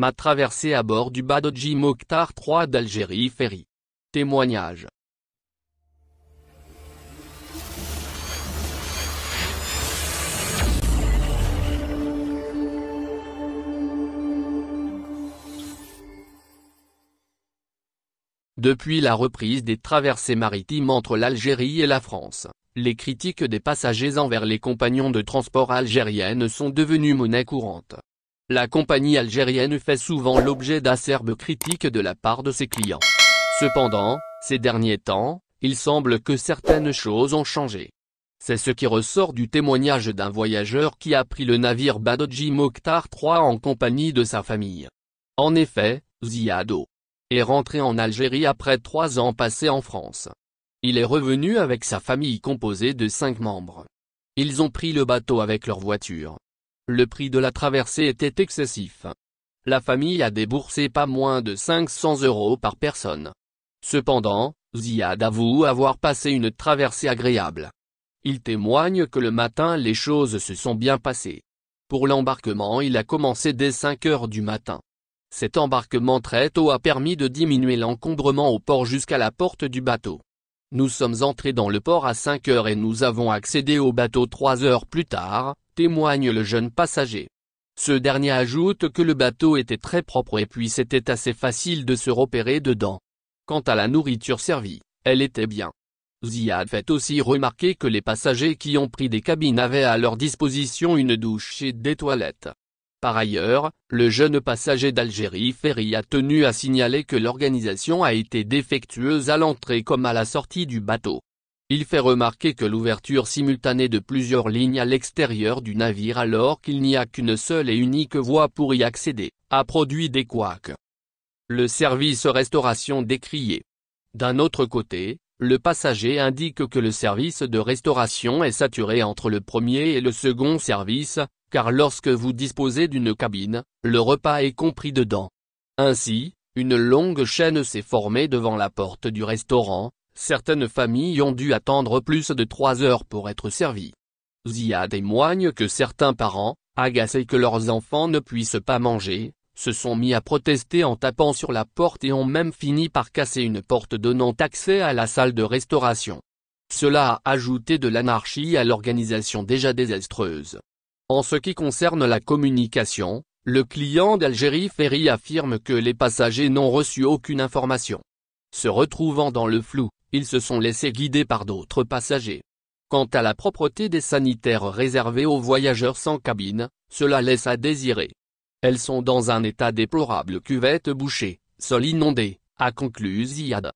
Ma traversée à bord du Badodji Mokhtar 3 d'Algérie Ferry. Témoignage. Depuis la reprise des traversées maritimes entre l'Algérie et la France, les critiques des passagers envers les compagnons de transport algériennes sont devenues monnaie courante. La compagnie algérienne fait souvent l'objet d'acerbes critiques de la part de ses clients. Cependant, ces derniers temps, il semble que certaines choses ont changé. C'est ce qui ressort du témoignage d'un voyageur qui a pris le navire Badodji Mokhtar 3 en compagnie de sa famille. En effet, Ziado est rentré en Algérie après 3 ans passés en France. Il est revenu avec sa famille composée de 5 membres. Ils ont pris le bateau avec leur voiture. Le prix de la traversée était excessif. La famille a déboursé pas moins de 500 € par personne. Cependant, Ziad avoue avoir passé une traversée agréable. Il témoigne que le matin les choses se sont bien passées. Pour l'embarquement il a commencé dès 5 heures du matin. Cet embarquement très tôt a permis de diminuer l'encombrement au port jusqu'à la porte du bateau. Nous sommes entrés dans le port à 5 heures et nous avons accédé au bateau 3 heures plus tard, témoigne le jeune passager. Ce dernier ajoute que le bateau était très propre et puis c'était assez facile de se repérer dedans. Quant à la nourriture servie, elle était bien. Ziad fait aussi remarquer que les passagers qui ont pris des cabines avaient à leur disposition une douche et des toilettes. Par ailleurs, le jeune passager d'Algérie Ferry a tenu à signaler que l'organisation a été défectueuse à l'entrée comme à la sortie du bateau. Il fait remarquer que l'ouverture simultanée de plusieurs lignes à l'extérieur du navire alors qu'il n'y a qu'une seule et unique voie pour y accéder, a produit des couacs. Le service restauration décrié. D'un autre côté, le passager indique que le service de restauration est saturé entre le premier et le second service, car lorsque vous disposez d'une cabine, le repas est compris dedans. Ainsi, une longue chaîne s'est formée devant la porte du restaurant, certaines familles ont dû attendre plus de 3 heures pour être servies. Zia témoigne que certains parents, agacés que leurs enfants ne puissent pas manger, se sont mis à protester en tapant sur la porte et ont même fini par casser une porte donnant accès à la salle de restauration. Cela a ajouté de l'anarchie à l'organisation déjà désastreuse. En ce qui concerne la communication, le client d'Algérie Ferry affirme que les passagers n'ont reçu aucune information. Se retrouvant dans le flou, ils se sont laissés guider par d'autres passagers. Quant à la propreté des sanitaires réservés aux voyageurs sans cabine, cela laisse à désirer. Elles sont dans un état déplorable, cuvettes bouchées, sol inondé, a conclu Ziad.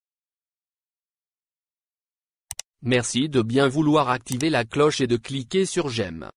Merci de bien vouloir activer la cloche et de cliquer sur j'aime.